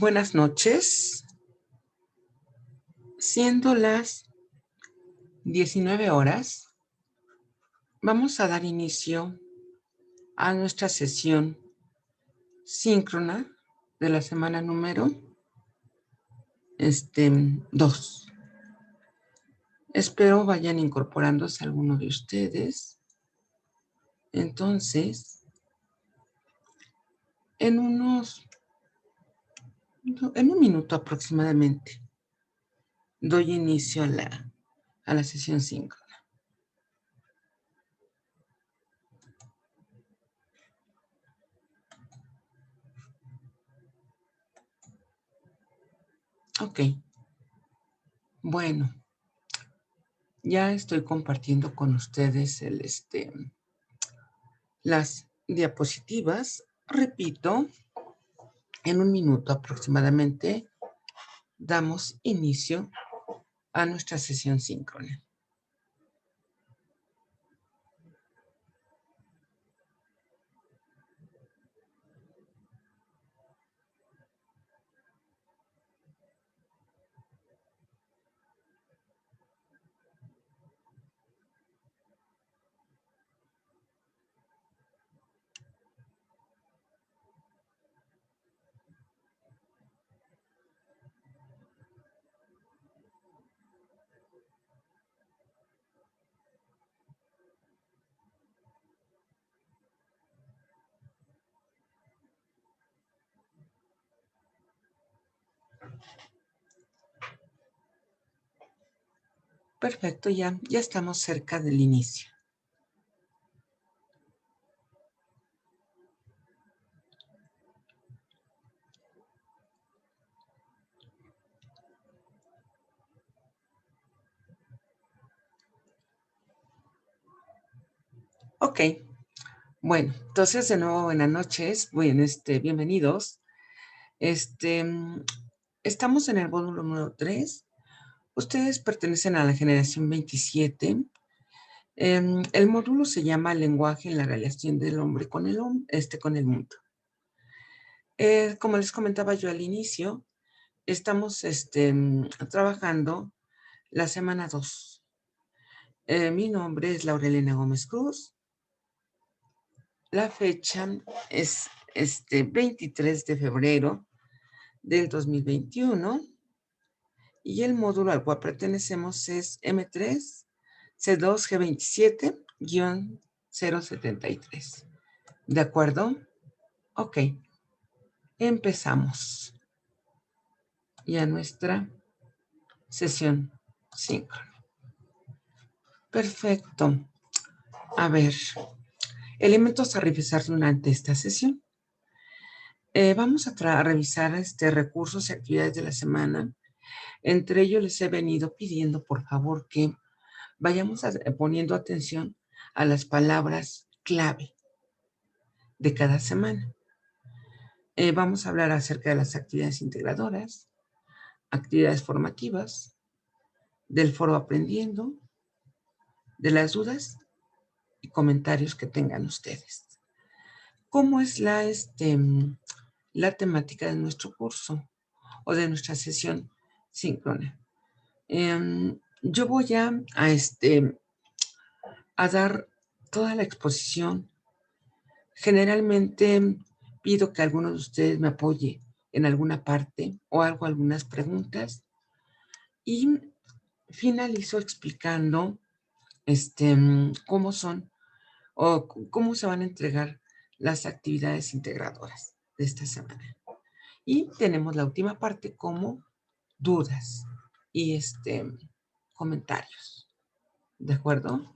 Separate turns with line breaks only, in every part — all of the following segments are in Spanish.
Buenas noches. Siendo las 19 horas, vamos a dar inicio a nuestra sesión síncrona de la semana número 2. Espero vayan incorporándose algunos de ustedes. Entonces, en un minuto aproximadamente, doy inicio a la sesión síncrona. Ok. Bueno, ya estoy compartiendo con ustedes las diapositivas. Repito, en un minuto aproximadamente damos inicio a nuestra sesión síncrona. Perfecto, ya estamos cerca del inicio. Ok, bueno, entonces de nuevo buenas noches, bienvenidos. Estamos en el módulo número 3. Ustedes pertenecen a la generación 27. El módulo se llama Lenguaje en la relación del hombre con el mundo. Como les comentaba yo al inicio, estamos trabajando la semana 2. Mi nombre es Laurelena Gómez Cruz. La fecha es 23 de febrero del 2021 y el módulo al cual pertenecemos es M3 C2 G27-073. ¿De acuerdo? Ok. Empezamos ya nuestra sesión síncrona. Perfecto. A ver, elementos a revisar durante esta sesión. Vamos a revisar recursos y actividades de la semana. Entre ellos les he venido pidiendo, por favor, que vayamos poniendo atención a las palabras clave de cada semana. Vamos a hablar acerca de las actividades integradoras, actividades formativas, del foro aprendiendo, de las dudas y comentarios que tengan ustedes. ¿Cómo es la temática de nuestro curso o de nuestra sesión síncrona? Yo voy a dar toda la exposición. Generalmente pido que alguno de ustedes me apoye en alguna parte o hago algunas preguntas y finalizo explicando cómo son o cómo se van a entregar las actividades integradoras de esta semana. Y tenemos la última parte como dudas y comentarios. ¿De acuerdo?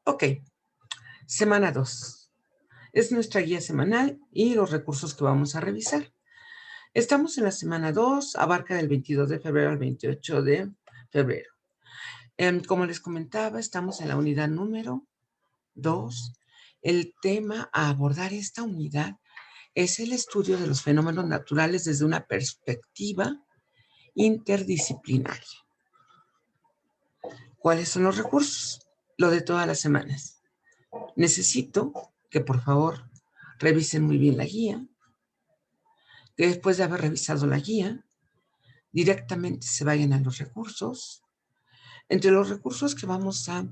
Ok. Semana 2. Es nuestra guía semanal y los recursos que vamos a revisar. Estamos en la semana 2, abarca del 22 de febrero al 28 de febrero. Como les comentaba, estamos en la unidad número 2. El tema a abordar esta unidad es el estudio de los fenómenos naturales desde una perspectiva interdisciplinaria. ¿Cuáles son los recursos? Lo de todas las semanas. Necesito que por favor revisen muy bien la guía, que después de haber revisado la guía, directamente se vayan a los recursos. Entre los recursos que vamos a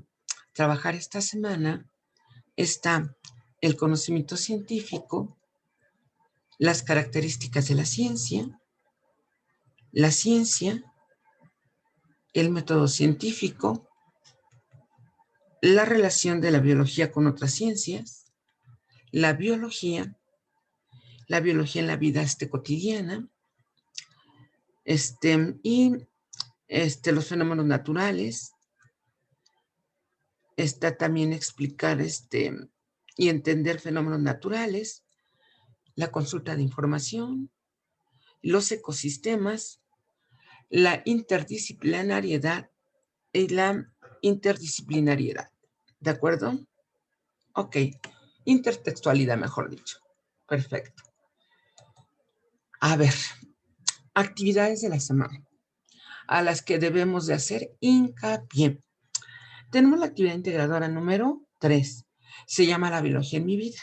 trabajar esta semana está el conocimiento científico, las características de la ciencia, el método científico, la relación de la biología con otras ciencias, la biología en la vida cotidiana, y los fenómenos naturales. Está también explicar y entender fenómenos naturales, la consulta de información, los ecosistemas, la interdisciplinariedad y la interdisciplinariedad. ¿De acuerdo? Ok. Intertextualidad, mejor dicho. Perfecto. A ver, actividades de la semana a las que debemos de hacer hincapié. Tenemos la actividad integradora número 3. Se llama La biología en mi vida.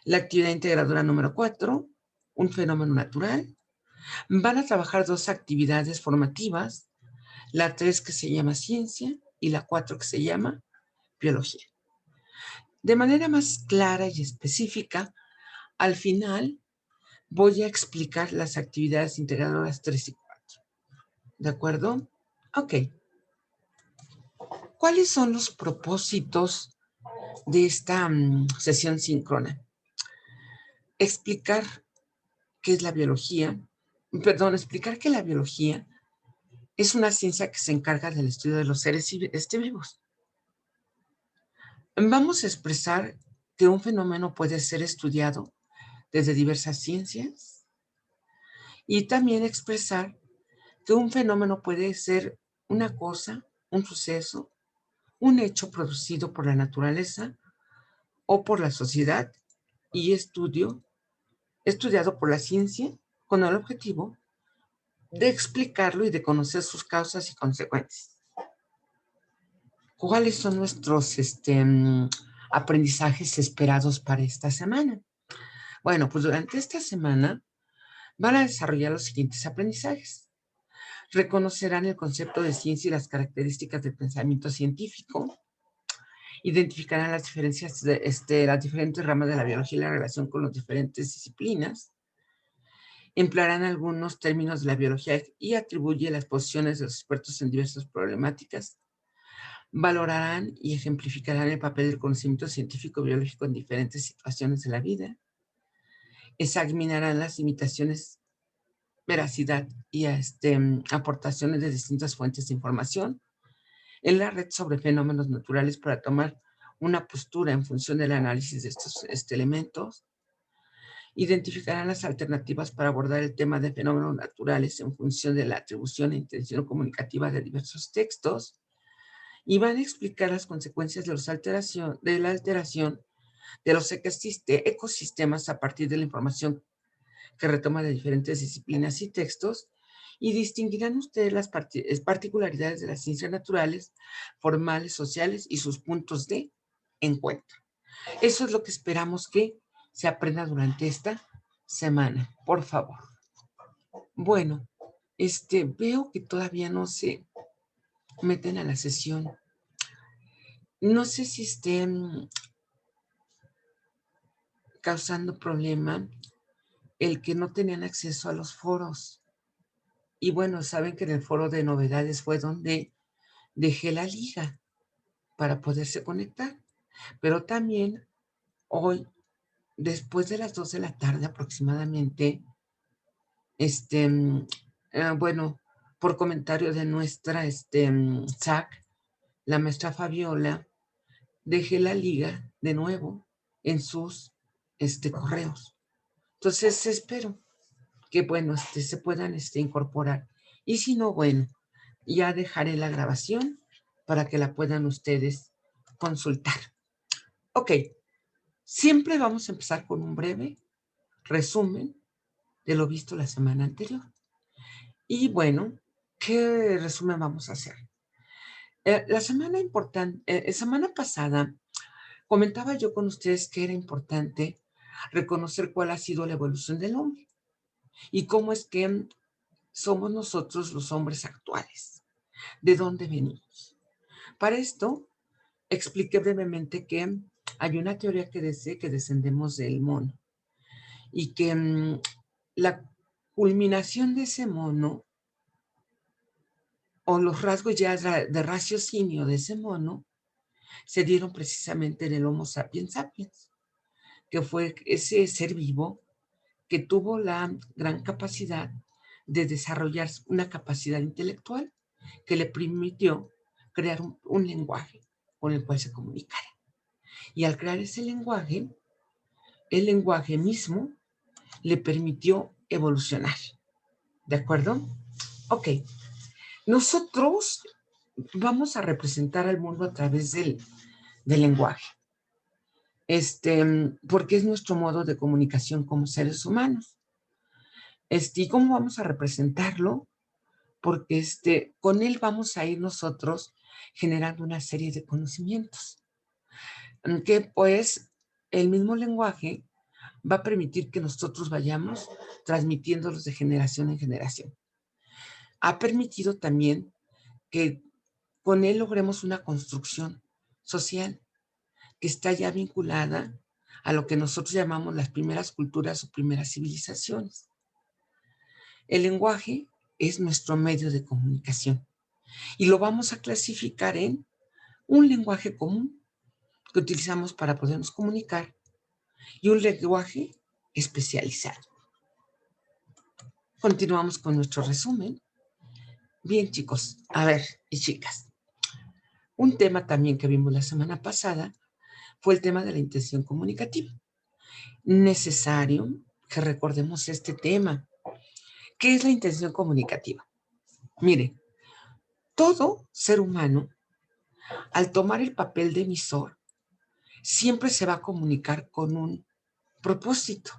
La actividad integradora número 4, un fenómeno natural. Van a trabajar 2 actividades formativas, la 3 que se llama ciencia y la 4 que se llama biología. De manera más clara y específica, al final voy a explicar las actividades integradoras 3 y 4. ¿De acuerdo? Ok. ¿Cuáles son los propósitos de esta sesión síncrona? Explicar qué es la biología, explicar que la biología es una ciencia que se encarga del estudio de los seres vivos. Vamos a expresar que un fenómeno puede ser estudiado desde diversas ciencias y también expresar que un fenómeno puede ser una cosa, un suceso, un hecho producido por la naturaleza o por la sociedad y estudiado por la ciencia con el objetivo de explicarlo y de conocer sus causas y consecuencias. ¿Cuáles son nuestros aprendizajes esperados para esta semana? Bueno, pues durante esta semana van a desarrollar los siguientes aprendizajes. Reconocerán el concepto de ciencia y las características del pensamiento científico. Identificarán las diferencias de las diferentes ramas de la biología y la relación con las diferentes disciplinas. Emplearán algunos términos de la biología y atribuye las posiciones de los expertos en diversas problemáticas. Valorarán y ejemplificarán el papel del conocimiento científico biológico en diferentes situaciones de la vida. Examinarán las limitaciones, veracidad y aportaciones de distintas fuentes de información en la red sobre fenómenos naturales para tomar una postura en función del análisis de estos elementos. Identificarán las alternativas para abordar el tema de fenómenos naturales en función de la atribución e intención comunicativa de diversos textos y van a explicar las consecuencias de la alteración de los ecosistemas a partir de la información que retoma de diferentes disciplinas y textos y distinguirán ustedes las particularidades de las ciencias naturales, formales, sociales y sus puntos de encuentro. Eso es lo que esperamos que se aprenda durante esta semana, por favor. Bueno, veo que todavía no se meten a la sesión. No sé si estén causando problema el que no tenían acceso a los foros. Y bueno, saben que en el foro de novedades fue donde dejé la liga para poderse conectar. Pero también hoy, después de las 2 de la tarde aproximadamente, bueno, por comentario de nuestra SAC, la maestra Fabiola, dejé la liga de nuevo en sus correos. Entonces espero que, bueno, se puedan incorporar. Y si no, bueno, ya dejaré la grabación para que la puedan ustedes consultar. Ok, siempre vamos a empezar con un breve resumen de lo visto la semana anterior. Y bueno, ¿qué resumen vamos a hacer? La semana pasada comentaba yo con ustedes que era importante reconocer cuál ha sido la evolución del hombre. y cómo es que somos nosotros los hombres actuales, de dónde venimos. Para esto, expliqué brevemente que hay una teoría que dice que descendemos del mono y que la culminación de ese mono o los rasgos ya de raciocinio de ese mono se dieron precisamente en el Homo sapiens sapiens, que fue ese ser vivo que tuvo la gran capacidad de desarrollar una capacidad intelectual que le permitió crear un lenguaje con el cual se comunicara. Y al crear ese lenguaje, el lenguaje mismo le permitió evolucionar. ¿De acuerdo? Ok. Nosotros vamos a representar al mundo a través del lenguaje. Porque es nuestro modo de comunicación como seres humanos. ¿Y cómo vamos a representarlo? Porque con él vamos a ir nosotros generando una serie de conocimientos, que pues el mismo lenguaje va a permitir que nosotros vayamos transmitiéndolos de generación en generación. Ha permitido también que con él logremos una construcción social que está ya vinculada a lo que nosotros llamamos las primeras culturas o primeras civilizaciones. El lenguaje es nuestro medio de comunicación y lo vamos a clasificar en un lenguaje común que utilizamos para podernos comunicar y un lenguaje especializado. Continuamos con nuestro resumen. Bien, chicos, a ver, y chicas, un tema también que vimos la semana pasada fue el tema de la intención comunicativa. Necesario que recordemos este tema. ¿Qué es la intención comunicativa? Mire, todo ser humano, al tomar el papel de emisor, siempre se va a comunicar con un propósito.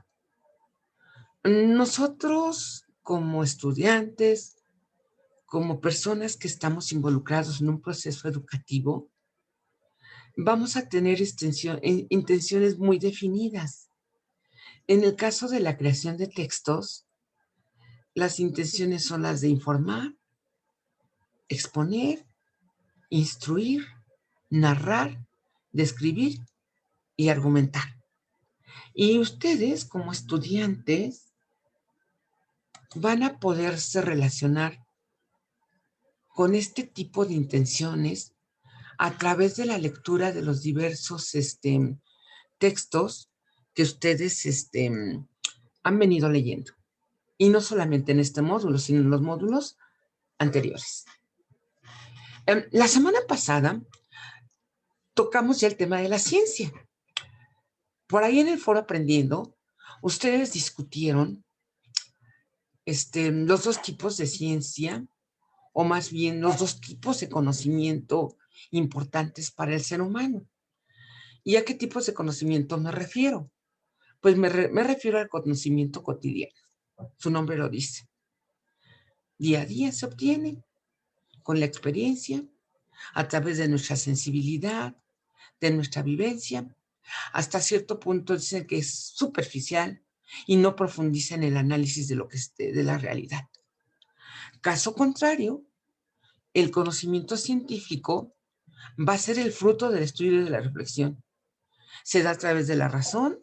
Nosotros, como estudiantes, como personas que estamos involucrados en un proceso educativo, vamos a tener intenciones muy definidas. En el caso de la creación de textos, las intenciones son las de informar, exponer, instruir, narrar, describir y argumentar. Y ustedes, como estudiantes, van a poderse relacionar con este tipo de intenciones a través de la lectura de los diversos textos que ustedes han venido leyendo. Y no solamente en este módulo, sino en los módulos anteriores. La semana pasada tocamos ya el tema de la ciencia. Por ahí en el foro Aprendiendo, ustedes discutieron los dos tipos de ciencia, o más bien los dos tipos de conocimiento importantes para el ser humano. ¿Y a qué tipos de conocimiento me refiero? Pues me refiero al conocimiento cotidiano. Su nombre lo dice. Día a día se obtiene con la experiencia, a través de nuestra sensibilidad, de nuestra vivencia. Hasta cierto punto dicen que es superficial y no profundiza en el análisis de lo que de la realidad. Caso contrario, el conocimiento científico va a ser el fruto del estudio y de la reflexión. Se da a través de la razón,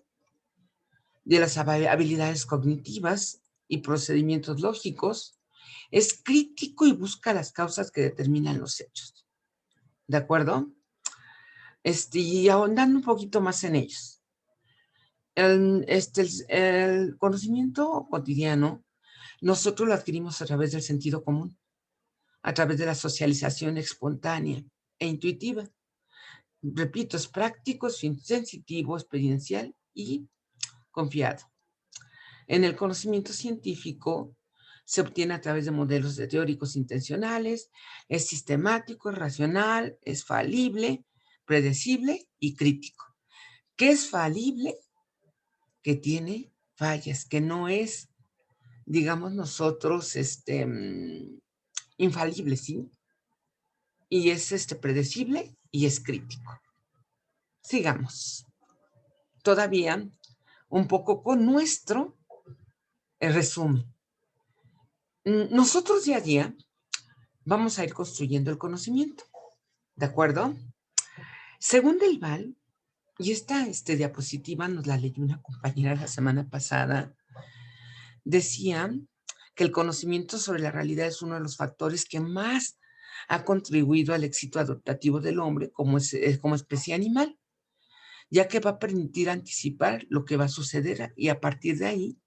de las habilidades cognitivas y procedimientos lógicos. Es crítico y busca las causas que determinan los hechos. ¿De acuerdo? Y ahondando un poquito más en ellos. El conocimiento cotidiano nosotros lo adquirimos a través del sentido común, a través de la socialización espontánea e intuitiva. Repito, es práctico, sensitivo, experiencial y confiado. En el conocimiento científico se obtiene a través de modelos teóricos intencionales, es sistemático, es racional, es falible, predecible y crítico. ¿Qué es falible? Que tiene fallas, que no es, digamos nosotros, infalible, ¿sí? Y es predecible y es crítico. Sigamos. Todavía un poco con nuestro El resumen. Nosotros día a día vamos a ir construyendo el conocimiento, ¿de acuerdo? Según Del Val, y esta diapositiva nos la leyó una compañera la semana pasada, decía que el conocimiento sobre la realidad es uno de los factores que más ha contribuido al éxito adaptativo del hombre como especie animal, ya que va a permitir anticipar lo que va a suceder y a partir de ahí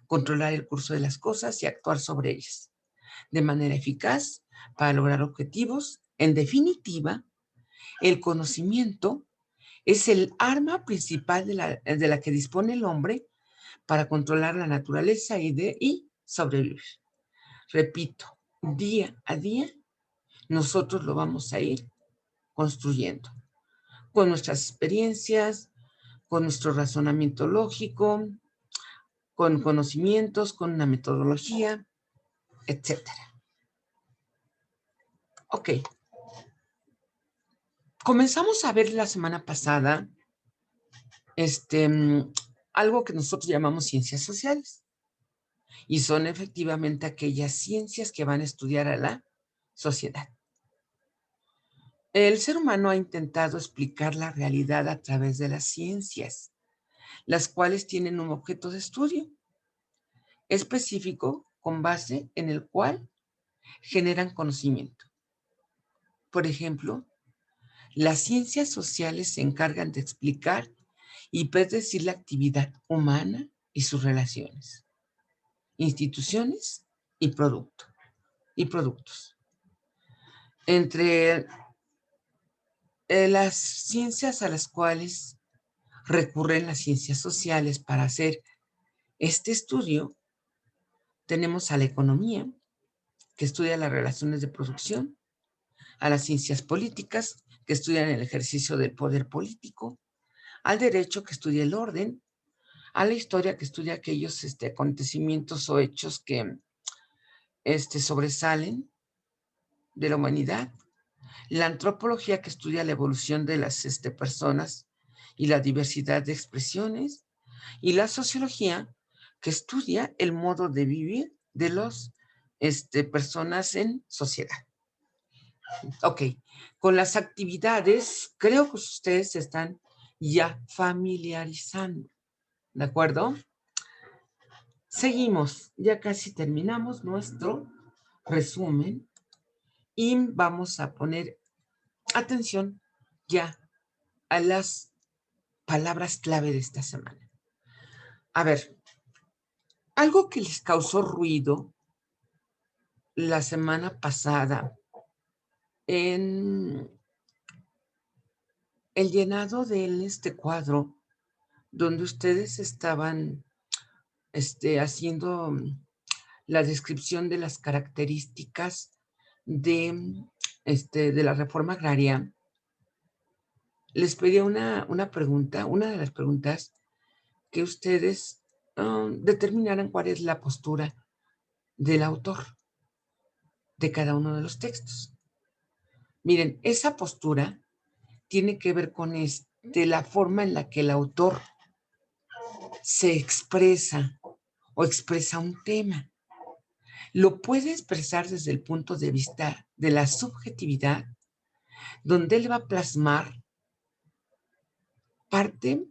controlar el curso de las cosas y actuar sobre ellas de manera eficaz para lograr objetivos. En definitiva, el conocimiento es el arma principal de la que dispone el hombre para controlar la naturaleza y sobrevivir. Repito, día a día, nosotros lo vamos a ir construyendo con nuestras experiencias, con nuestro razonamiento lógico, con conocimientos, con una metodología, etcétera. Ok. Comenzamos a ver la semana pasada algo que nosotros llamamos ciencias sociales. Y son efectivamente aquellas ciencias que van a estudiar a la sociedad. El ser humano ha intentado explicar la realidad a través de las ciencias, las cuales tienen un objeto de estudio específico con base en el cual generan conocimiento. Por ejemplo, las ciencias sociales se encargan de explicar y predecir la actividad humana y sus relaciones, instituciones y productos. Entre las ciencias a las cuales recurren las ciencias sociales para hacer este estudio, tenemos a la economía, que estudia las relaciones de producción, a las ciencias políticas, que estudian el ejercicio del poder político, al derecho, que estudia el orden, a la historia, que estudia aquellos acontecimientos o hechos que sobresalen de la humanidad, la antropología, que estudia la evolución de las personas y la diversidad de expresiones, y la sociología, que estudia el modo de vivir de las personas en sociedad. Ok, con las actividades, creo que ustedes se están ya familiarizando, ¿de acuerdo? Seguimos, ya casi terminamos nuestro resumen y vamos a poner atención ya a las palabras clave de esta semana. A ver, algo que les causó ruido la semana pasada en el llenado de cuadro donde ustedes estaban haciendo la descripción de las características de la reforma agraria, les pedí una pregunta, una de las preguntas que ustedes determinaran cuál es la postura del autor de cada uno de los textos. Miren, esa postura tiene que ver con la forma en la que el autor se expresa o expresa un tema. Lo puede expresar desde el punto de vista de la subjetividad, donde él va a plasmar parte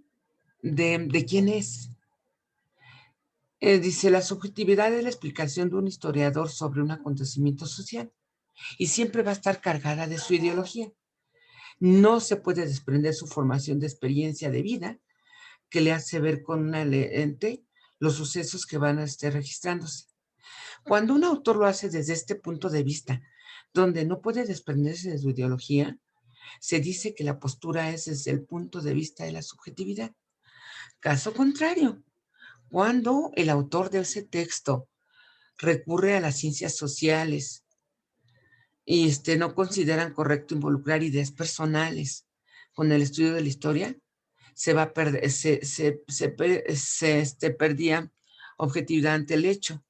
de quién es. Dice, la subjetividad es la explicación de un historiador sobre un acontecimiento social y siempre va a estar cargada de su ideología. No se puede desprender su formación de experiencia de vida que le hace ver con una lente los sucesos que van a estar registrándose. Cuando un autor lo hace desde este punto de vista, donde no puede desprenderse de su ideología, se dice que la postura es desde el punto de vista de la subjetividad. Caso contrario, cuando el autor de ese texto recurre a las ciencias sociales y no consideran correcto involucrar ideas personales con el estudio de la historia, se va a perder, perdía objetividad ante el hecho.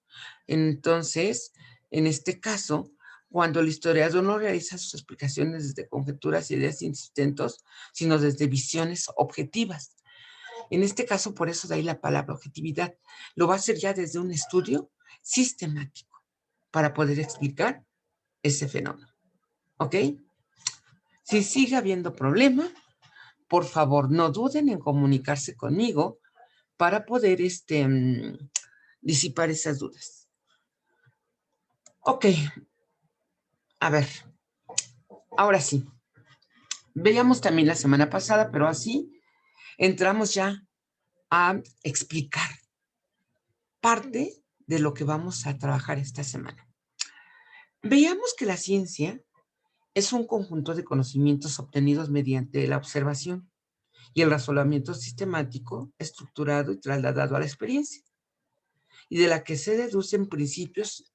Entonces, en este caso, cuando el historiador no realiza sus explicaciones desde conjeturas y ideas insistentes, sino desde visiones objetivas. En este caso, por eso de ahí la palabra objetividad. Lo va a hacer ya desde un estudio sistemático para poder explicar ese fenómeno. ¿Ok? Si sigue habiendo problema, por favor, no duden en comunicarse conmigo para poder disipar esas dudas. Ok, a ver, ahora sí. Veíamos también la semana pasada, pero así entramos ya a explicar parte de lo que vamos a trabajar esta semana. Veíamos que la ciencia es un conjunto de conocimientos obtenidos mediante la observación y el razonamiento sistemático, estructurado y trasladado a la experiencia, y de la que se deducen principios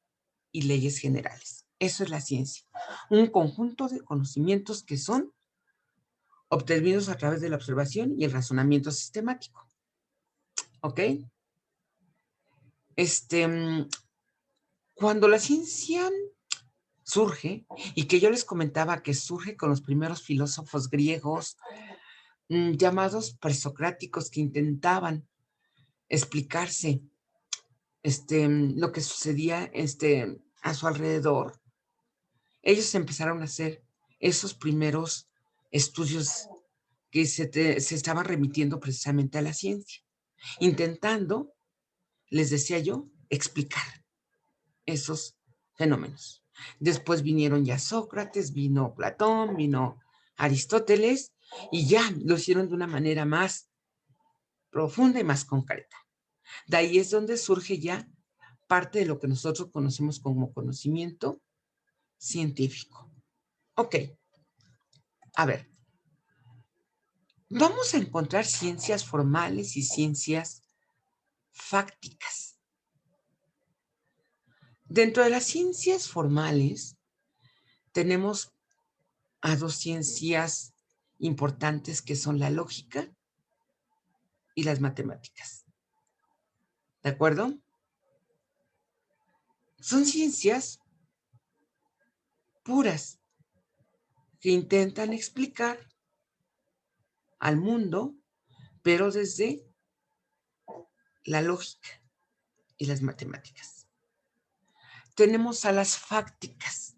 y leyes generales. Eso es la ciencia, un conjunto de conocimientos que son obtenidos a través de la observación y el razonamiento sistemático. ¿Ok? Cuando la ciencia surge, y que yo les comentaba que surge con los primeros filósofos griegos llamados presocráticos, que intentaban explicarse lo que sucedía a su alrededor, ellos empezaron a hacer esos primeros estudios que se estaban remitiendo precisamente a la ciencia, intentando, les decía yo, explicar esos fenómenos. Después vinieron ya Sócrates, vino Platón, vino Aristóteles, y ya lo hicieron de una manera más profunda y más concreta. De ahí es donde surge ya parte de lo que nosotros conocemos como conocimiento científico. Ok, a ver, vamos a encontrar ciencias formales y ciencias fácticas. Dentro de las ciencias formales tenemos a dos ciencias importantes que son la lógica y las matemáticas. ¿De acuerdo? Son ciencias puras que intentan explicar al mundo, pero desde la lógica y las matemáticas. Tenemos a las fácticas.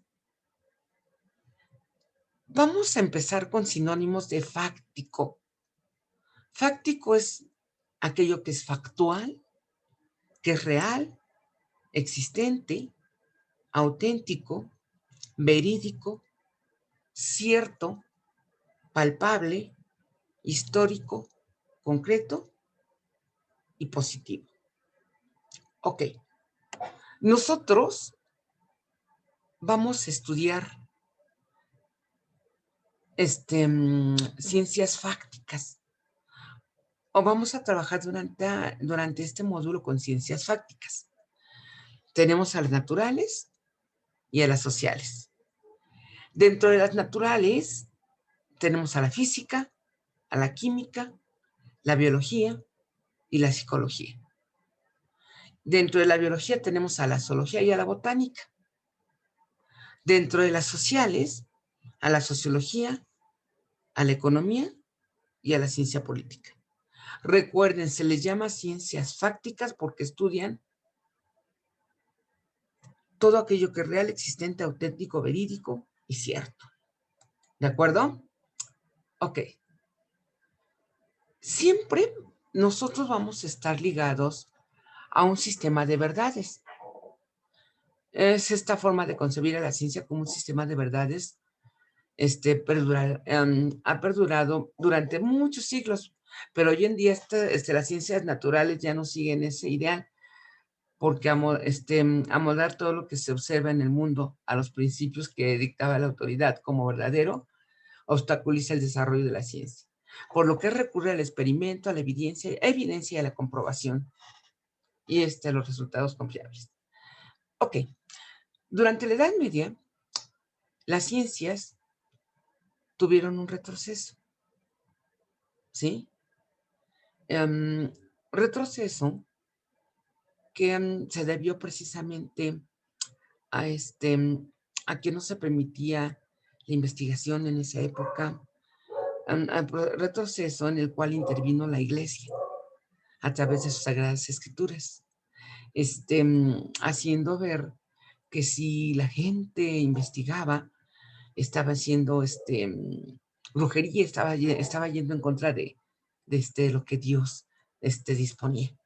Vamos a empezar con sinónimos de fáctico. Fáctico es aquello que es factual, que es real, existente, auténtico, verídico, cierto, palpable, histórico, concreto y positivo. Ok. Nosotros vamos a estudiar ciencias fácticas, o vamos a trabajar durante este módulo con ciencias fácticas. Tenemos a las naturales y a las sociales. Dentro de las naturales tenemos a la física, a la química, la biología y la psicología. Dentro de la biología tenemos a la zoología y a la botánica. Dentro de las sociales, a la sociología, a la economía y a la ciencia política. Recuerden, se les llama ciencias fácticas porque estudian todo aquello que es real, existente, auténtico, verídico y cierto. ¿De acuerdo? Ok. Siempre nosotros vamos a estar ligados a un sistema de verdades. Es esta forma de concebir a la ciencia como un sistema de verdades ha perdurado durante muchos siglos, pero hoy en día las ciencias naturales ya no siguen ese ideal, porque amoldar todo lo que se observa en el mundo a los principios que dictaba la autoridad como verdadero obstaculiza el desarrollo de la ciencia, por lo que recurre al experimento, a la evidencia y a la comprobación y los resultados confiables. Ok, durante la Edad Media, las ciencias tuvieron un retroceso, ¿sí? Retroceso que se debió precisamente a, a que no se permitía la investigación en esa época, retroceso en el cual intervino la Iglesia. a través de sus sagradas escrituras, haciendo ver que si la gente investigaba, estaba haciendo brujería, estaba yendo en contra de lo que Dios disponía.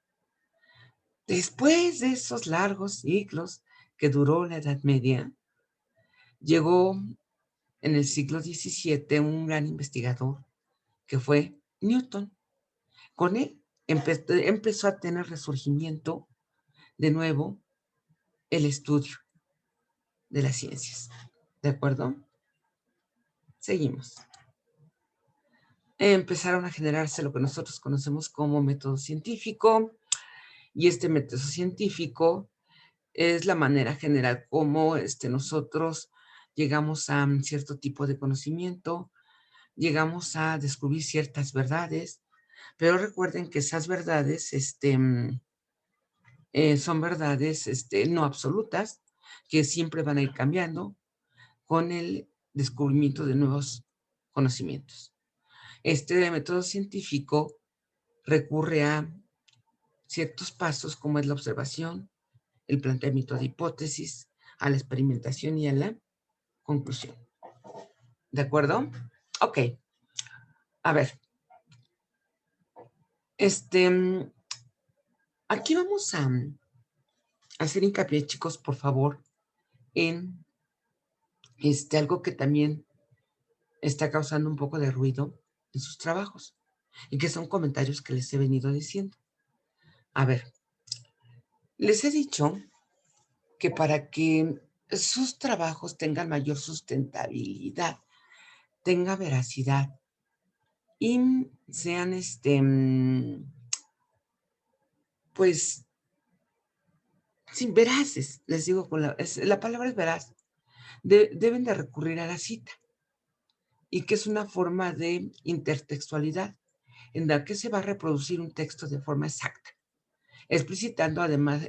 Después de esos largos siglos que duró la Edad Media, llegó en el siglo XVII un gran investigador que fue Newton. Con él empezó a tener resurgimiento de nuevo el estudio de las ciencias. ¿De acuerdo? Seguimos. Empezaron a generarse lo que nosotros conocemos como método científico, y este método científico es la manera general como nosotros llegamos a cierto tipo de conocimiento, llegamos a descubrir ciertas verdades, pero recuerden que esas verdades son verdades no absolutas, que siempre van a ir cambiando con el descubrimiento de nuevos conocimientos. Este método científico recurre a ciertos pasos como es la observación, el planteamiento de hipótesis, a la experimentación y a la conclusión. ¿De acuerdo? Ok. A ver. Aquí vamos a hacer hincapié, chicos, por favor, en algo que también está causando un poco de ruido en sus trabajos y que son comentarios que les he venido diciendo. A ver, les he dicho que para que sus trabajos tengan mayor sustentabilidad, tenga veracidad y sean, pues, sí, veraces, les digo, la palabra es veraz, deben de recurrir a la cita, y que es una forma de intertextualidad, en la que se va a reproducir un texto de forma exacta, explicitando además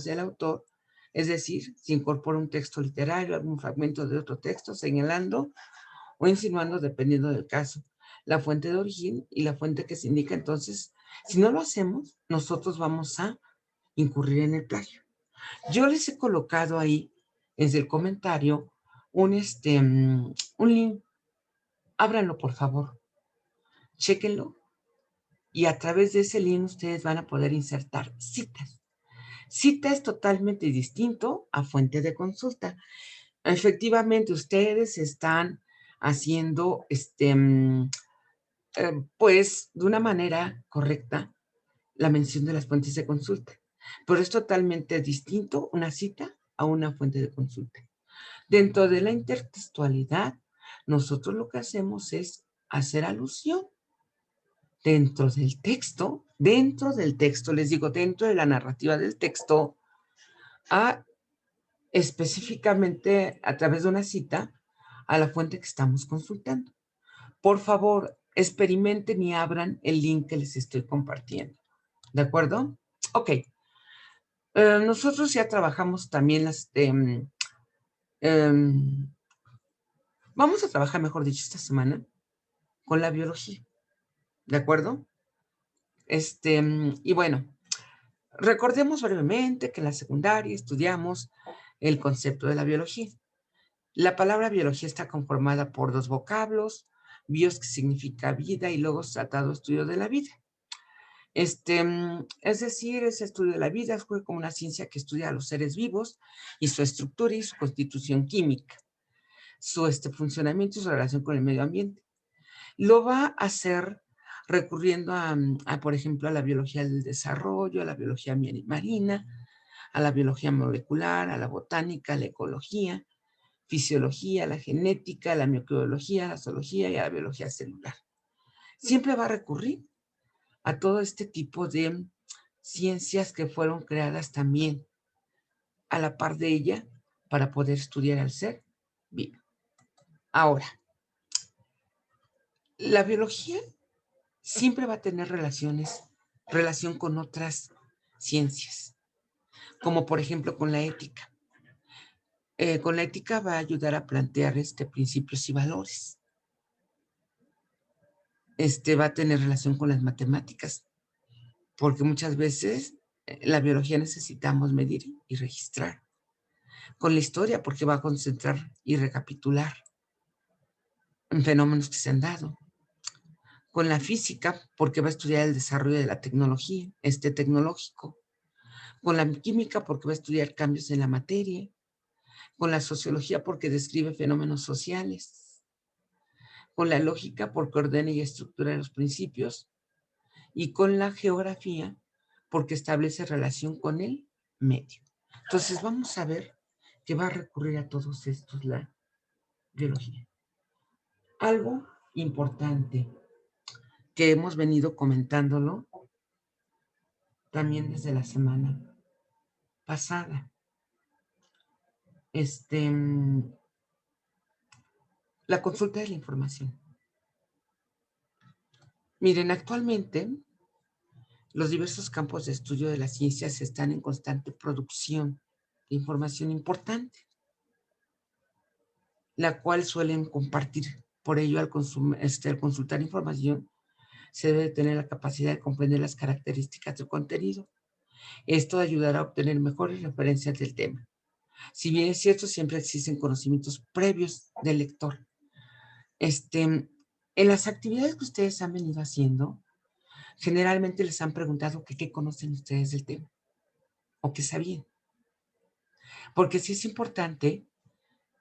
del autor, es decir, se incorpora un texto literario, algún fragmento de otro texto, señalando o insinuando, dependiendo del caso, la fuente de origen y la fuente que se indica. Entonces, si no lo hacemos, nosotros vamos a incurrir en el plagio. Yo les he colocado ahí, en el comentario, un link. Ábranlo, por favor. Chéquenlo. Y a través de ese link ustedes van a poder insertar citas. Cita es totalmente distinto a fuente de consulta. Efectivamente, ustedes están haciendo, pues, de una manera correcta, la mención de las fuentes de consulta. Pero es totalmente distinto una cita a una fuente de consulta. Dentro de la intertextualidad, nosotros lo que hacemos es hacer alusión dentro del texto, les digo, dentro de la narrativa del texto, a específicamente a través de una cita a la fuente que estamos consultando. Por favor, experimenten y abran el link que les estoy compartiendo. ¿De acuerdo? Ok. Nosotros ya trabajamos también vamos a trabajar, mejor dicho, esta semana con la biología. ¿De acuerdo? Y bueno, recordemos brevemente que en la secundaria estudiamos el concepto de la biología. La palabra biología está conformada por dos vocablos, bios, que significa vida, y logos, tratado estudio de la vida. Es decir, ese estudio de la vida fue como una ciencia que estudia a los seres vivos y su estructura y su constitución química, su funcionamiento y su relación con el medio ambiente. Lo va a hacer recurriendo por ejemplo, a la biología del desarrollo, a la biología marina, a la biología molecular, a la botánica, a la ecología, fisiología, la genética, la microbiología, la zoología y a la biología celular. Siempre va a recurrir a todo este tipo de ciencias que fueron creadas también a la par de ella para poder estudiar al ser vivo. Ahora, la biología siempre va a tener relación con otras ciencias, como por ejemplo con la ética. Con la ética va a ayudar a plantear principios y valores. Va a tener relación con las matemáticas, porque muchas veces la biología necesitamos medir y registrar. Con la historia, porque va a concentrar y recapitular en fenómenos que se han dado. Con la física, porque va a estudiar el desarrollo de la tecnología, tecnológico. Con la química, porque va a estudiar cambios en la materia. Con la sociología, porque describe fenómenos sociales. Con la lógica, porque ordena y estructura los principios. Y con la geografía, porque establece relación con el medio. Entonces vamos a ver que va a recurrir a todos estos la biología. Algo importante que hemos venido comentándolo también desde la semana pasada. La consulta de la información. Miren, actualmente los diversos campos de estudio de las ciencias están en constante producción de información importante, la cual suelen compartir. Por ello, al consultar información, se debe tener la capacidad de comprender las características del contenido. Esto ayudará a obtener mejores referencias del tema. Si bien es cierto, siempre existen conocimientos previos del lector. En las actividades que ustedes han venido haciendo, generalmente les han preguntado que qué conocen ustedes del tema o qué sabían. Porque sí es importante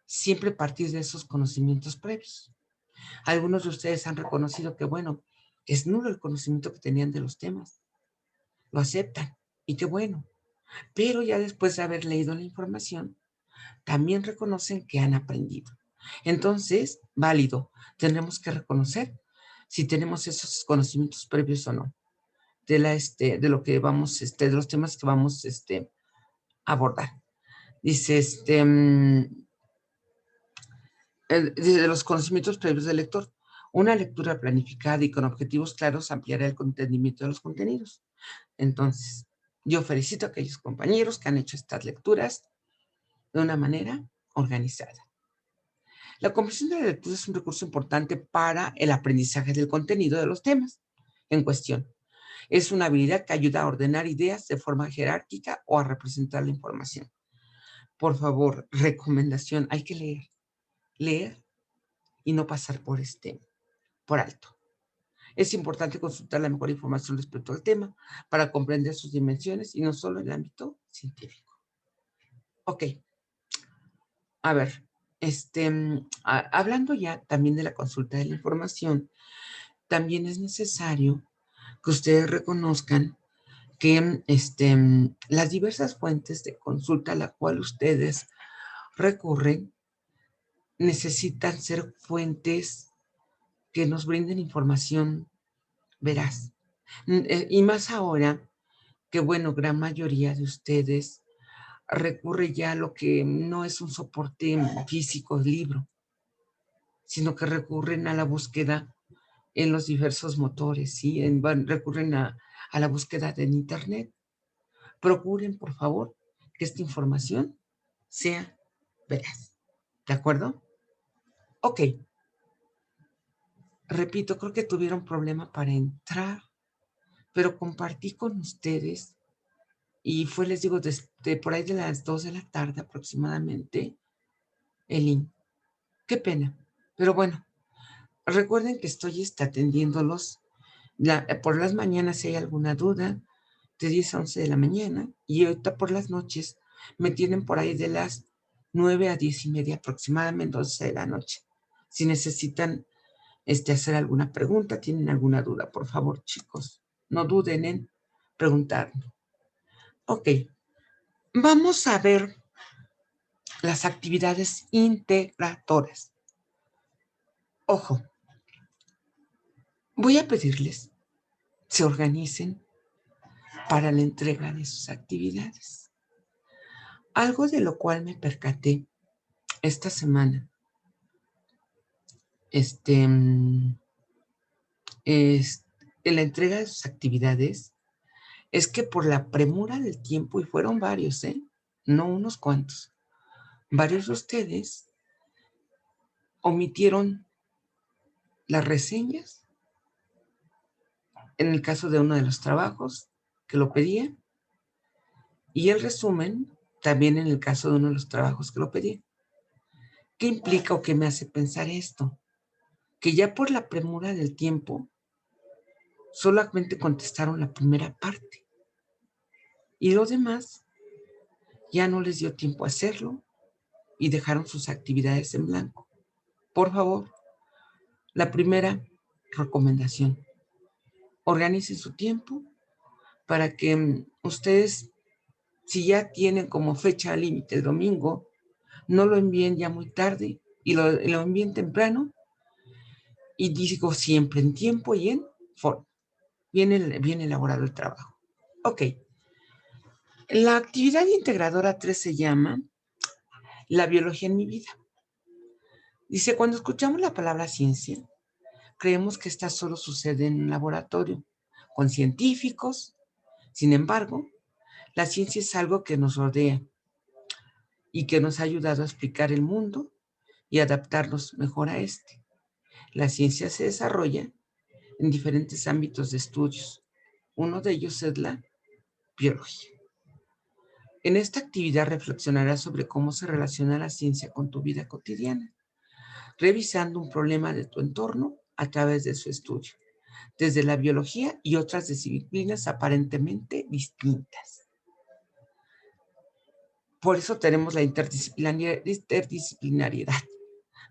siempre partir de esos conocimientos previos. Algunos de ustedes han reconocido que, bueno, es nulo el conocimiento que tenían de los temas. Lo aceptan y qué bueno. Pero ya después de haber leído la información, también reconocen que han aprendido. Entonces, válido. Tendremos que reconocer si tenemos esos conocimientos previos o no de lo que vamos, de los temas que vamos a abordar. Dice, de los conocimientos previos del lector. Una lectura planificada y con objetivos claros ampliará el entendimiento de los contenidos. Entonces, yo felicito a aquellos compañeros que han hecho estas lecturas de una manera organizada. La comprensión de la lectura es un recurso importante para el aprendizaje del contenido de los temas en cuestión. Es una habilidad que ayuda a ordenar ideas de forma jerárquica o a representar la información. Por favor, recomendación, hay que leer y no pasar por alto. Es importante consultar la mejor información respecto al tema para comprender sus dimensiones y no solo en el ámbito científico. Ok, a ver, hablando ya también de la consulta de la información, también es necesario que ustedes reconozcan que las diversas fuentes de consulta a la cual ustedes recurren necesitan ser fuentes que nos brinden información veraz. Y más ahora que, bueno, gran mayoría de ustedes recurre ya a lo que no es un soporte físico, libro, sino que recurren a la búsqueda en los diversos motores, ¿sí? Recurren a la búsqueda en Internet. Procuren, por favor, que esta información sea veraz. ¿De acuerdo? Ok. Repito, creo que tuvieron problema para entrar, pero compartí con ustedes y fue, les digo, desde por ahí de las 2 de la tarde aproximadamente, el link. Qué pena. Pero bueno, recuerden que estoy atendiéndolos por las mañanas si hay alguna duda, de 10 a 11 de la mañana, y ahorita por las noches me tienen por ahí de las 9 a 10 y media aproximadamente, 11 de la noche. Si necesitan hacer alguna pregunta, tienen alguna duda, por favor, chicos, no duden en preguntarme. Ok, vamos a ver las actividades integradoras. Ojo, voy a pedirles se organicen para la entrega de sus actividades. Algo de lo cual me percaté esta semana, en la entrega de sus actividades, es que por la premura del tiempo, y fueron varios, no unos cuantos, varios de ustedes omitieron las reseñas, en el caso de uno de los trabajos, que lo pedía y el resumen también en el caso de uno de los trabajos que lo pedía. ¿Qué implica o qué me hace pensar esto? Que ya por la premura del tiempo solamente contestaron la primera parte y lo demás ya no les dio tiempo a hacerlo y dejaron sus actividades en blanco. Por favor, la primera recomendación, organicen su tiempo para que ustedes, si ya tienen como fecha límite el domingo, no lo envíen ya muy tarde y lo envíen temprano y digo siempre en tiempo y en forma. Bien elaborado el trabajo. Ok. La actividad integradora 3 se llama La biología en mi vida. Dice, cuando escuchamos la palabra ciencia, creemos que esta solo sucede en un laboratorio, con científicos. Sin embargo, la ciencia es algo que nos rodea y que nos ha ayudado a explicar el mundo y adaptarnos mejor a este. La ciencia se desarrolla en diferentes ámbitos de estudios. Uno de ellos es la biología. En esta actividad reflexionarás sobre cómo se relaciona la ciencia con tu vida cotidiana, revisando un problema de tu entorno a través de su estudio, desde la biología y otras disciplinas aparentemente distintas. Por eso tenemos la interdisciplinariedad.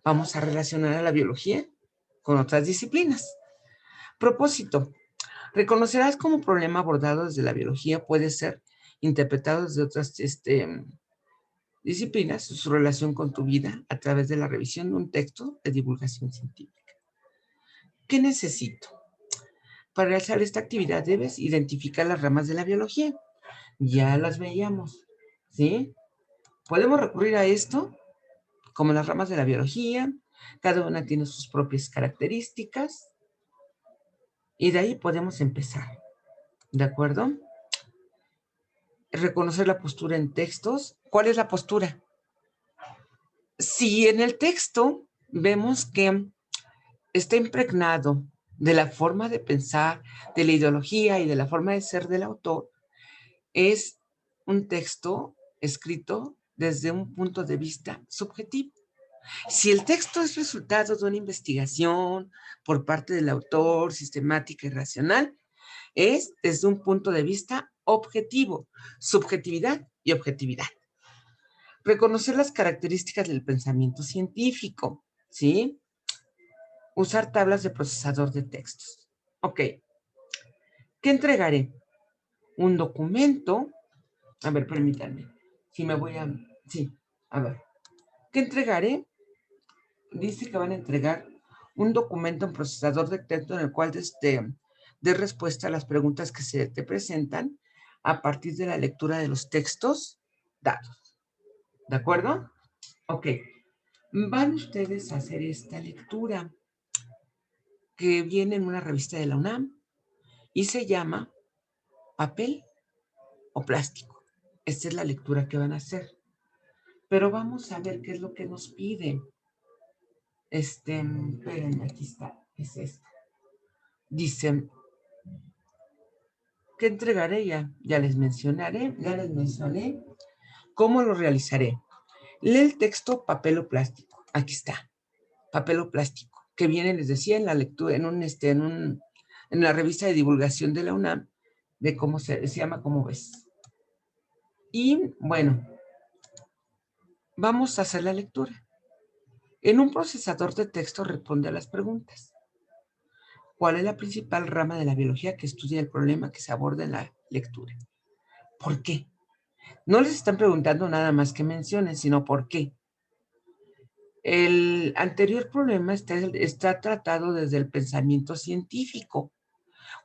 Vamos a relacionar a la biología con otras disciplinas. Propósito. Reconocerás cómo un problema abordado desde la biología puede ser interpretado desde otras disciplinas, su relación con tu vida a través de la revisión de un texto de divulgación científica. ¿Qué necesito? Para realizar esta actividad debes identificar las ramas de la biología. Ya las veíamos, ¿sí? Podemos recurrir a esto como las ramas de la biología. Cada una tiene sus propias características y de ahí podemos empezar, ¿de acuerdo? Reconocer la postura en textos. ¿Cuál es la postura? Si en el texto vemos que está impregnado de la forma de pensar, de la ideología y de la forma de ser del autor, es un texto escrito desde un punto de vista subjetivo. Si el texto es resultado de una investigación por parte del autor, sistemática y racional, es desde un punto de vista objetivo, subjetividad y objetividad. Reconocer las características del pensamiento científico, ¿sí? Usar tablas de procesador de textos. Ok. ¿Qué entregaré? Un documento. A ver, permítanme. Si me voy a... Sí, a ver. ¿Qué entregaré? Dice que van a entregar un documento en procesador de texto en el cual dé respuesta a las preguntas que se te presentan a partir de la lectura de los textos dados. ¿De acuerdo? Ok. Van ustedes a hacer esta lectura que viene en una revista de la UNAM y se llama Papel o Plástico. Esta es la lectura que van a hacer. Pero vamos a ver qué es lo que nos pide. Espérenme, aquí está. Es esta. Dice, ¿qué entregaré? Ya les mencioné cómo lo realizaré. Lee el texto papel o plástico. Aquí está. Papel o plástico. Que viene, les decía, en la lectura, en la revista de divulgación de la UNAM, de cómo se llama Cómo ves. Y bueno, vamos a hacer la lectura. En un procesador de texto responde a las preguntas. ¿Cuál es la principal rama de la biología que estudia el problema que se aborda en la lectura? ¿Por qué? No les están preguntando nada más que mencionen, sino por qué. El anterior problema está tratado desde el pensamiento científico.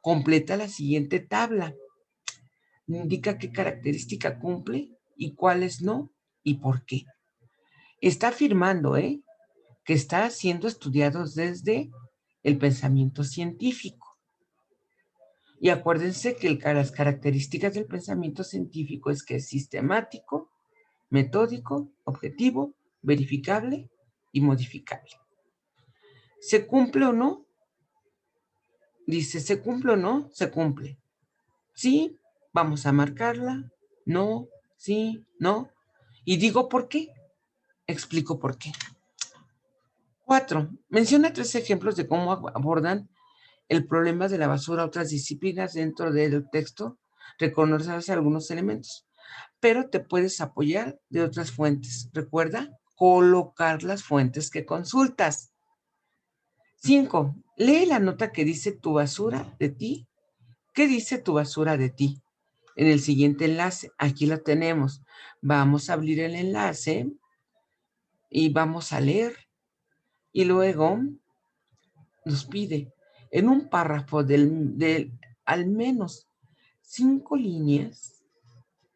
Completa la siguiente tabla. Indica qué característica cumple y cuáles no y por qué. Está afirmando, que está siendo estudiado desde el pensamiento científico. Y acuérdense que las características del pensamiento científico es que es sistemático, metódico, objetivo, verificable y modificable. ¿Se cumple o no? Dice, ¿se cumple o no? Se cumple. ¿Sí? Vamos a marcarla. No, sí, no. Y digo por qué. Explico por qué. 4. Menciona 3 ejemplos de cómo abordan el problema de la basura otras disciplinas dentro del texto. Reconocerás algunos elementos, pero te puedes apoyar de otras fuentes. Recuerda colocar las fuentes que consultas. 5. Lee la nota que dice tu basura de ti. ¿Qué dice tu basura de ti? En el siguiente enlace, aquí lo tenemos. Vamos a abrir el enlace y vamos a leer. Y luego nos pide en un párrafo del al menos 5 líneas,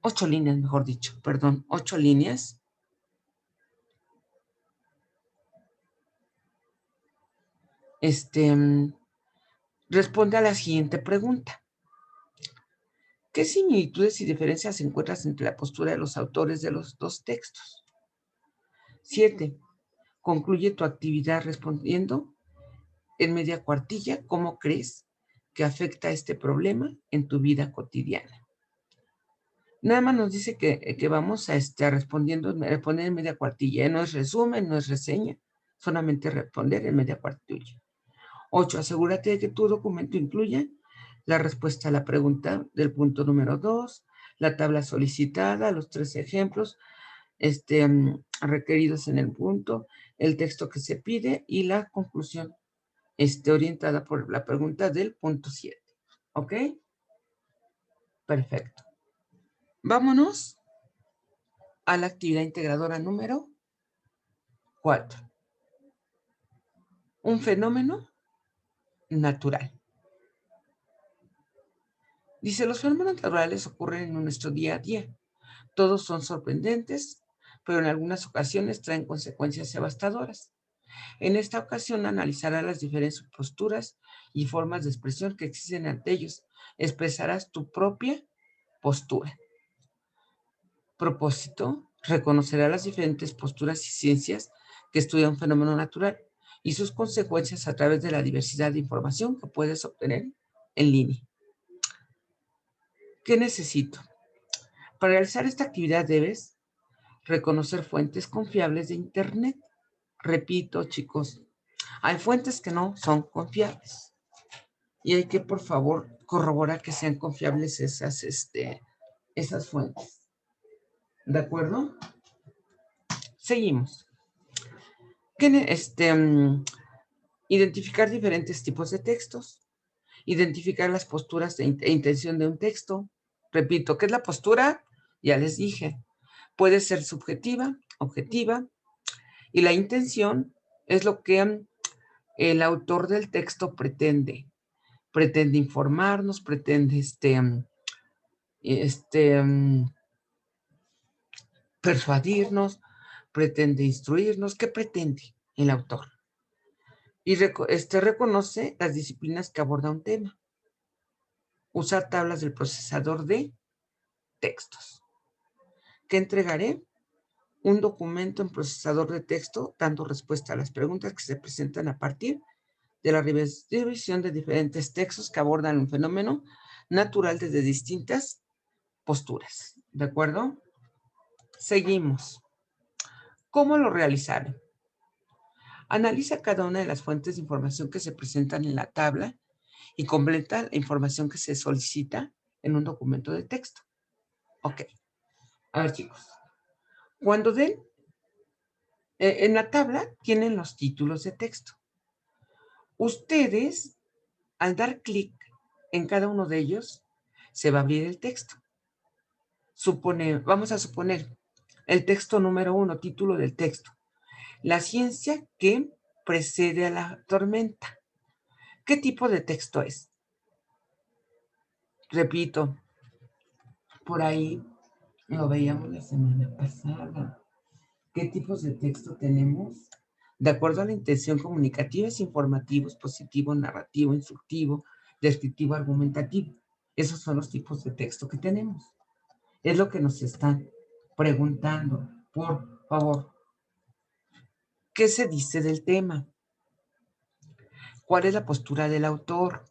8 líneas, mejor dicho, perdón, 8 líneas, responde a la siguiente pregunta. ¿Qué similitudes y diferencias encuentras entre la postura de los autores de los dos textos? 7. Concluye tu actividad respondiendo en media cuartilla cómo crees que afecta este problema en tu vida cotidiana. Nada más nos dice que vamos a responder en media cuartilla. No es resumen, no es reseña, solamente responder en media cuartilla. 8. Asegúrate de que tu documento incluya la respuesta a la pregunta del punto número 2, la tabla solicitada, los 3 ejemplos requeridos en el punto, el texto que se pide y la conclusión orientada por la pregunta del punto 7. ¿Ok? Perfecto. Vámonos a la actividad integradora número 4. Un fenómeno natural. Dice, los fenómenos naturales ocurren en nuestro día a día. Todos son sorprendentes, pero en algunas ocasiones traen consecuencias devastadoras. En esta ocasión analizarás las diferentes posturas y formas de expresión que existen ante ellos. Expresarás tu propia postura. Propósito, reconocerá las diferentes posturas y ciencias que estudian un fenómeno natural y sus consecuencias a través de la diversidad de información que puedes obtener en línea. ¿Qué necesito? Para realizar esta actividad debes reconocer fuentes confiables de Internet. Repito, chicos, hay fuentes que no son confiables y hay que, por favor, corroborar que sean confiables esas fuentes. ¿De acuerdo? Seguimos. Identificar diferentes tipos de textos, identificar las posturas e intención de un texto. Repito, ¿qué es la postura? Ya les dije, puede ser subjetiva, objetiva, y la intención es lo que el autor del texto pretende. Pretende informarnos, pretende persuadirnos, pretende instruirnos. ¿Qué pretende el autor? Y reconoce las disciplinas que aborda un tema. Usar tablas del procesador de textos. ¿Qué entregaré? Un documento en procesador de texto dando respuesta a las preguntas que se presentan a partir de la revisión de diferentes textos que abordan un fenómeno natural desde distintas posturas. ¿De acuerdo? Seguimos. ¿Cómo lo realizaré? Analiza cada una de las fuentes de información que se presentan en la tabla y completa la información que se solicita en un documento de texto. Ok. A ver, chicos. Cuando en la tabla tienen los títulos de texto. Ustedes, al dar clic en cada uno de ellos, se va a abrir el texto. Vamos a suponer el texto número 1, título del texto. La ciencia que precede a la tormenta. ¿Qué tipo de texto es? Repito, por ahí lo veíamos la semana pasada. ¿Qué tipos de texto tenemos? De acuerdo a la intención comunicativa, es informativo, es positivo, narrativo, instructivo, descriptivo, argumentativo. Esos son los tipos de texto que tenemos. Es lo que nos están preguntando. Por favor, ¿qué se dice del tema? ¿Cuál es la postura del autor?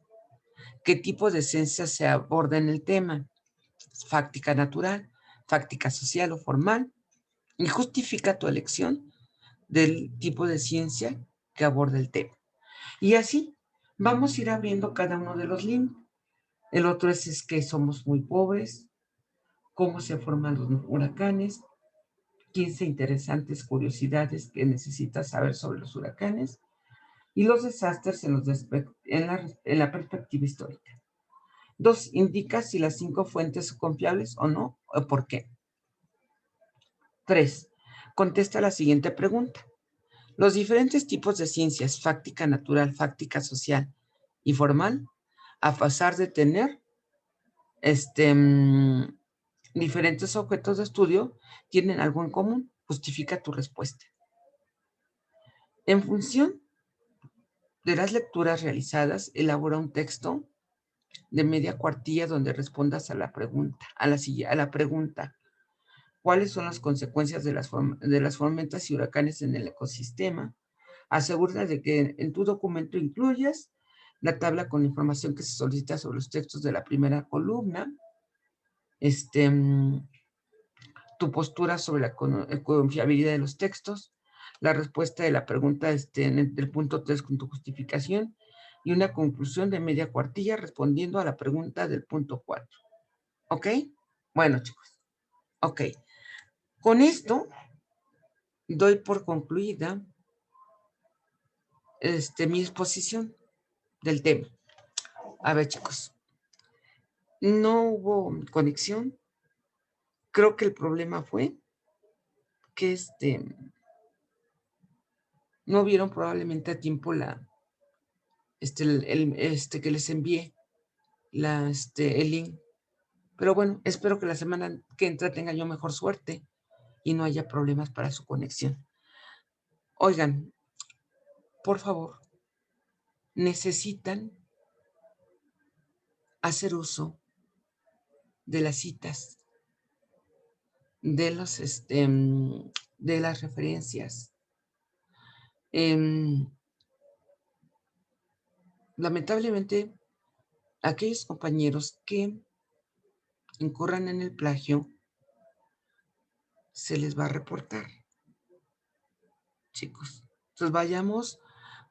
¿Qué tipo de ciencia se aborda en el tema? fáctica natural, fáctica social o formal, y justifica tu elección del tipo de ciencia que aborda el tema. Y así vamos a ir abriendo cada uno de los links. El otro es que somos muy pobres, cómo se forman los huracanes, 15 interesantes curiosidades que necesitas saber sobre los huracanes y los desastres en la perspectiva histórica. 2. Indica si las 5 fuentes son confiables o no, o por qué. 3. Contesta la siguiente pregunta. Los diferentes tipos de ciencias, fáctica natural, fáctica social y formal, a pesar de tener diferentes objetos de estudio, tienen algo en común. Justifica tu respuesta. En función de las lecturas realizadas, elabora un texto de media cuartilla donde respondas a la pregunta, ¿cuáles son las consecuencias de las tormentas y huracanes en el ecosistema? Asegúrate de que en tu documento incluyas la tabla con información que se solicita sobre los textos de la primera columna, tu postura sobre la confiabilidad de los textos, la respuesta de la pregunta del punto 3 con tu justificación y una conclusión de media cuartilla respondiendo a la pregunta del punto 4. ¿Ok? Bueno, chicos. Ok. Con esto doy por concluida mi exposición del tema. A ver, chicos. No hubo conexión. Creo que el problema fue que no vieron probablemente a tiempo que les envié el link. Pero bueno, espero que la semana que entra tenga yo mejor suerte y no haya problemas para su conexión. Oigan, por favor, necesitan hacer uso de las citas, de las referencias. Lamentablemente, aquellos compañeros que incurran en el plagio, se les va a reportar, chicos. Entonces vayamos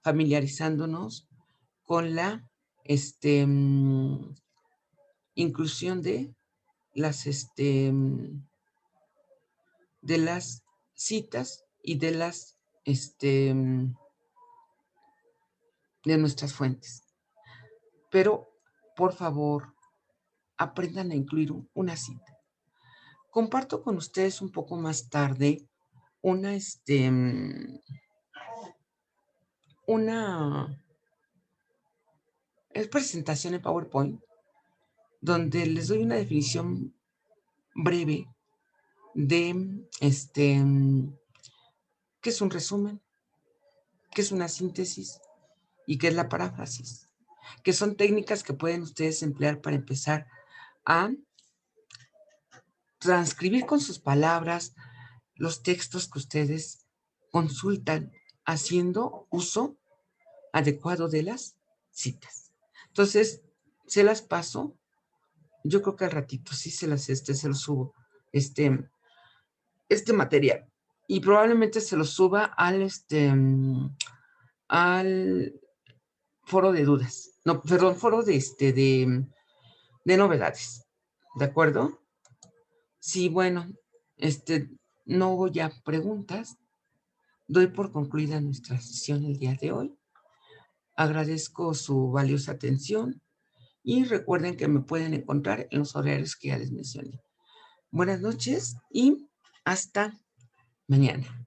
familiarizándonos con la inclusión de las citas y de de nuestras fuentes. Pero, por favor, aprendan a incluir una cita. Comparto con ustedes un poco más tarde una presentación en PowerPoint donde les doy una definición breve de qué es un resumen, qué es una síntesis y qué es la paráfrasis, que son técnicas que pueden ustedes emplear para empezar a transcribir con sus palabras los textos que ustedes consultan, haciendo uso adecuado de las citas. Entonces, se las paso. Yo creo que al ratito sí se los subo, material. Y probablemente se lo suba al foro de dudas. No, perdón, foro de novedades. ¿De acuerdo? Sí, bueno, no hubo ya preguntas. Doy por concluida nuestra sesión el día de hoy. Agradezco su valiosa atención y recuerden que me pueden encontrar en los horarios que ya les mencioné. Buenas noches y hasta mañana.